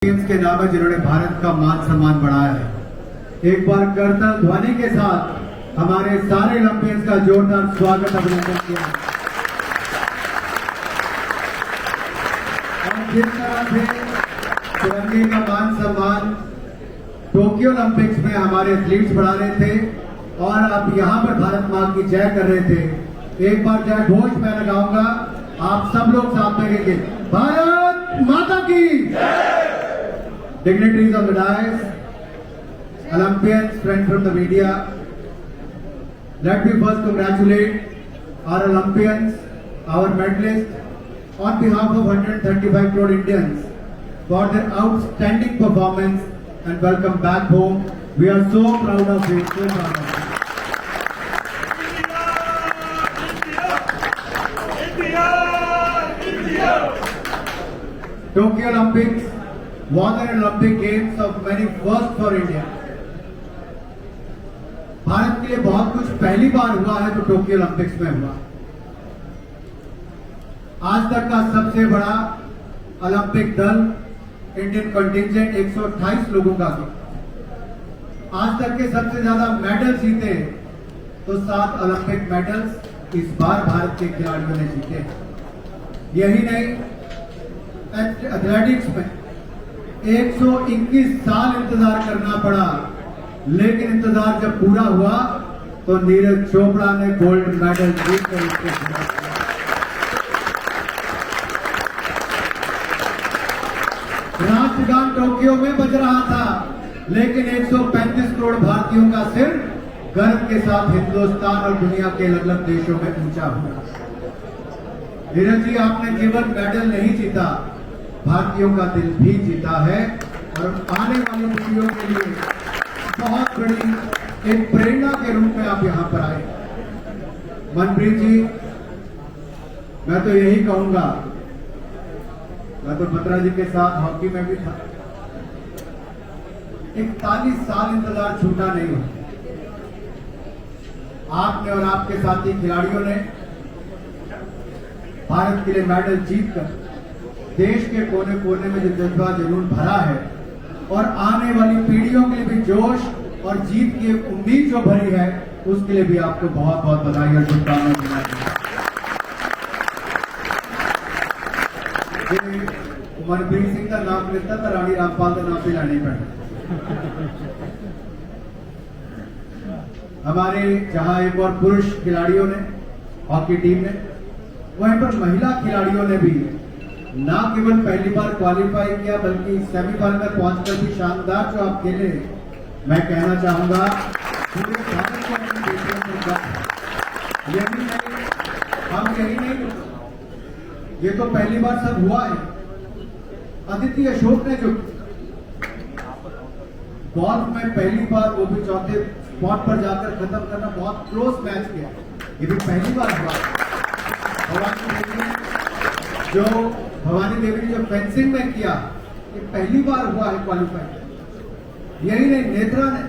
के नाम है जिन्होंने भारत का मान सम्मान बढ़ाया है। एक बार करतल ध्वनि के साथ हमारे सारे ओलंपियंस का जोरदार स्वागत अभिनंदन किया। और जिस तरह से तिरंगे का मान सम्मान टोक्यो ओलंपिक्स में हमारे एथलीट्स बढ़ा रहे थे और अब यहां पर भारत मां की जय कर रहे थे, एक बार जय घोष मैं लगाऊंगा, आप सब लोग साथ में कहेंगे भारत माता की। Dignitaries on the dais, Olympians, friends from the media, let me first congratulate our Olympians, our medalists, on behalf of 135 crore Indians for their outstanding performance and welcome back home. We are so proud of you, so proud of you. Tokyo Olympics was an Olympic Games of many firsts for India. Bharat के लिए बहुत कुछ पहली बार हुआ है तो Tokyo Olympics में हुआ। आज तक का सबसे बड़ा ओलंपिक दल इंडियन कंटिंजेंट 128 लोगों का था। आज तक के सबसे ज्यादा मेडल जीते तो 7 ओलंपिक मेडल्स इस बार भारत के खिलाड़ियों ने जीते। यही नहीं, एथलेटिक्स में 121 साल इंतजार करना पड़ा, लेकिन इंतजार जब पूरा हुआ तो नीरज चोपड़ा ने गोल्ड मेडल जीतकर इसके खिलाफ। राष्ट्रगान टोक्यो में बज रहा था, लेकिन 135 करोड़ भारतीयों का सिर गर्व के साथ हिंदुस्तान और दुनिया के अलग अलग देशों में ऊंचा हुआ। नीरज जी, आपने केवल मेडल नहीं जीता, भारतीयों का दिल भी जीता है और आने वाली पीढ़ियों के लिए बहुत बड़ी एक प्रेरणा के रूप में आप यहां पर आए। मनप्रीत जी, मैं तो यही कहूंगा, मैं तो बत्रा जी के साथ हॉकी में भी था, 41 साल इंतजार छूटा नहीं हुआ। आपने और आपके साथी खिलाड़ियों ने भारत के लिए मेडल जीतकर देश के कोने कोने में जो जज्बा जुनून भरा है और आने वाली पीढ़ियों के लिए भी जोश और जीत की उम्मीद जो भरी है, उसके लिए भी आपको बहुत बहुत बधाई और शुभकामनाएं। मनप्रीत सिंह का नाम लेता तो रानी रामपाल का नाम भी लाना ही पड़ा। हमारे जहां एक और पुरुष खिलाड़ियों ने हॉकी टीम ने, वहीं पर महिला खिलाड़ियों ने भी ना केवल पहली बार क्वालिफाई किया बल्कि सेमीफाइनल में पहुंचकर भी शानदार जो आप खेले, मैं कहना चाहूंगा पूरे भारत को अपनी बेटियों को यही नहीं, हम यही नहीं, ये तो पहली बार सब हुआ है। अदिति अशोक ने जो गोल्फ में पहली बार, वो भी चौथे स्पॉट पर जाकर खत्म करना, बहुत क्लोज मैच किया, ये भी पहली बार हुआ। भवानी देवी ने जो फेंसिंग में किया, ये पहली बार हुआ है क्वालिफाई। यही नहीं, नेत्रा ने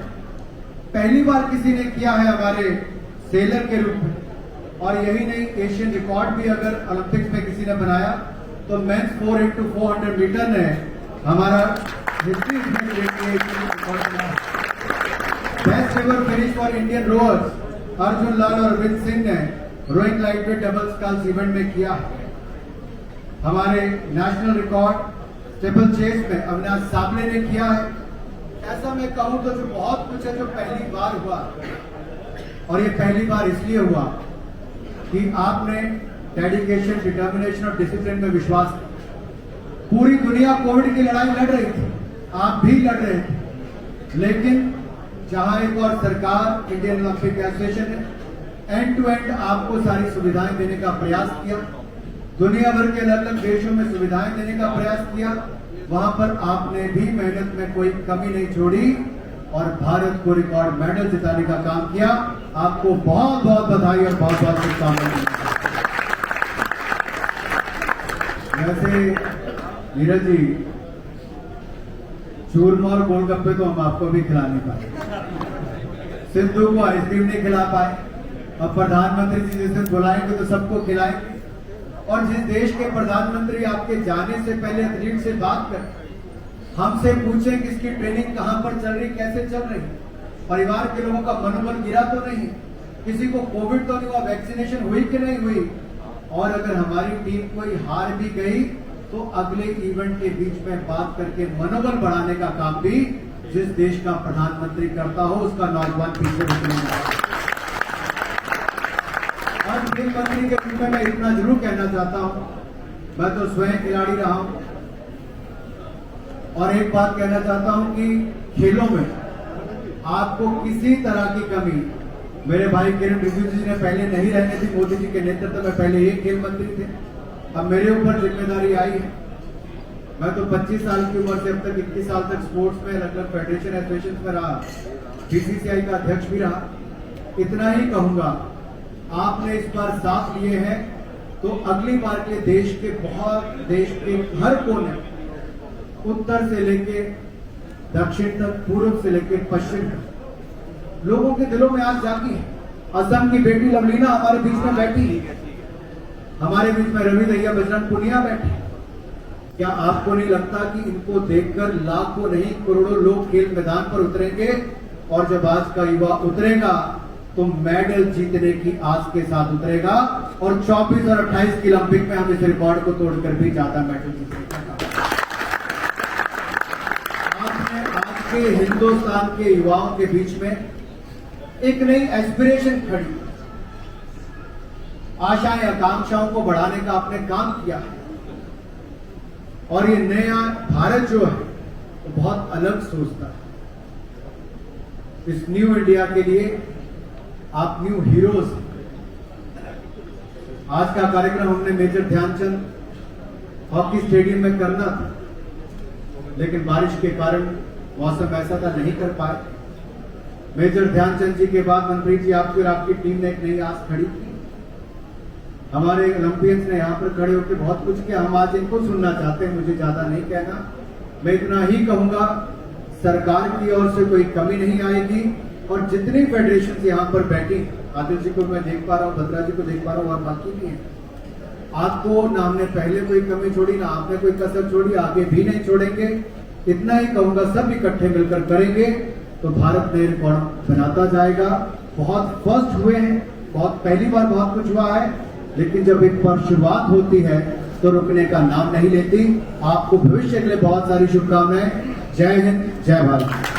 पहली बार किसी ने किया है हमारे सेलर के रूप में। और यही नहीं, एशियन रिकॉर्ड भी अगर ओलंपिक्स में किसी ने बनाया तो मेंस 4x400 मीटर ने हमारा हिस्ट्री रिकॉर्ड बनाया। Best ever finish for Indian rowers Arjun Lal और अरविंद सिंह ने रोइंग लाइटवेट डबल्स का इवेंट में किया। हमारे नेशनल रिकॉर्ड ट्रिपल चेस में अविनाश साबले ने किया है। ऐसा मैं कहूं तो जो बहुत कुछ है जो पहली बार हुआ, और ये पहली बार इसलिए हुआ कि आपने डेडिकेशन, डिटर्मिनेशन और डिसिप्लिन में विश्वास किया। पूरी दुनिया कोविड की लड़ाई लड़ रही थी, आप भी लड़ रहे थे, लेकिन जहां एक और सरकार, इंडियन ओलंपिक एसोसिएशन ने एंड टू एंड आपको सारी सुविधाएं देने का प्रयास किया, दुनिया भर के अलग अलग देशों में सुविधाएं देने का प्रयास किया, वहां पर आपने भी मेहनत में कोई कमी नहीं छोड़ी और भारत को रिकॉर्ड मेडल जिताने का काम किया। आपको बहुत बहुत बधाई और बहुत बहुत शुभकामनाएं। वैसे नीरज जी, चूरमा और गोलगप्पे तो हम आपको भी खिला नहीं पाए, सिद्धू को आइसक्रीम नहीं खिला पाए, अब प्रधानमंत्री जी जिस दिन बुलाएंगे तो सबको खिलाएंगे। और जिस देश के प्रधानमंत्री आपके जाने से पहले एथलीट से बात कर, हमसे पूछें कि इसकी ट्रेनिंग कहां पर चल रही, कैसे चल रही, परिवार के लोगों का मनोबल गिरा तो नहीं, किसी को कोविड तो नहीं हुआ, वैक्सीनेशन हुई कि नहीं हुई, और अगर हमारी टीम कोई हार भी गई तो अगले इवेंट के बीच में बात करके मनोबल बढ़ाने का काम भी जिस देश का प्रधानमंत्री करता हो उसका नौजवान पीछे निकलेगा। और खेल मंत्री के रूप में मैं इतना जरूर कहना चाहता हूं, मैं तो स्वयं खिलाड़ी रहा हूं और एक बात कहना चाहता हूं कि खेलों में आपको किसी तरह की कमी, मेरे भाई किरण रिजिजू जी ने पहले नहीं रहने दी, मोदी जी के नेतृत्व में पहले ये खेल मंत्री थे, अब मेरे ऊपर जिम्मेदारी आई है। मैं तो 25 साल की उम्र से अब तक 21 साल तक स्पोर्ट्स में अलग अलग फेडरेशन एसोसिएशन में रहा, बीसीसीआई का अध्यक्ष भी रहा। इतना ही कहूंगा, आपने इस बार साथ लिए हैं तो अगली बार के देश के हर कोने, उत्तर से लेके दक्षिण तक, पूर्व से लेके पश्चिम तक, लोगों के दिलों में आज जागी है। असम की बेटी लवलीना हमारे बीच में बैठी, हमारे बीच में रवि दैया, बजरंग पुनिया बैठे। क्या आपको नहीं लगता कि इनको देखकर लाखों नहीं करोड़ों लोग खेल मैदान पर उतरेंगे, और जब आज का युवा उतरेगा तो मेडल जीतने की आस के साथ उतरेगा, और 24 और 28 की ओलंपिक में हम इस रिकॉर्ड को तोड़कर भी ज्यादा मेडल जीतेगा। आपने आज के हिंदुस्तान के युवाओं के बीच में एक नई एस्पिरेशन खड़ी, आशाएं आकांक्षाओं को बढ़ाने का आपने काम किया है, और ये नया भारत जो है वो बहुत अलग सोचता है। इस न्यू इंडिया के लिए आप न्यू हीरोज। आज का कार्यक्रम हमने मेजर ध्यानचंद हॉकी स्टेडियम में करना था, लेकिन बारिश के कारण मौसम ऐसा था नहीं कर पाए। मेजर ध्यानचंद जी के बाद मनप्रीत जी आपकी और आपकी टीम ने एक नई आस खड़ी की। हमारे ओलंपियंस ने यहां पर खड़े होकर बहुत कुछ किया, हम आज इनको सुनना चाहते हैं, मुझे ज्यादा नहीं कहना। मैं इतना ही कहूंगा, सरकार की ओर से कोई कमी नहीं आएगी, और जितनी फेडरेशन यहां पर बैठी, आदिल जी को मैं देख पा रहा हूं, भद्रा जी को देख पा रहा हूं, और बाकी भी है, आपको ना हमने पहले कोई कमी छोड़ी, ना आपने कोई कसर छोड़ी, आगे भी नहीं छोड़ेंगे। इतना ही कहूंगा, सब इकट्ठे मिलकर करेंगे तो भारत नए रिकॉर्ड बनाता जाएगा। बहुत फर्स्ट हुए हैं, बहुत पहली बार बहुत कुछ हुआ है, लेकिन जब एक बार शुरुआत होती है तो रुकने का नाम नहीं लेती। आपको भविष्य के लिए बहुत सारी शुभकामनाएं। जय हिंद, जय भारत।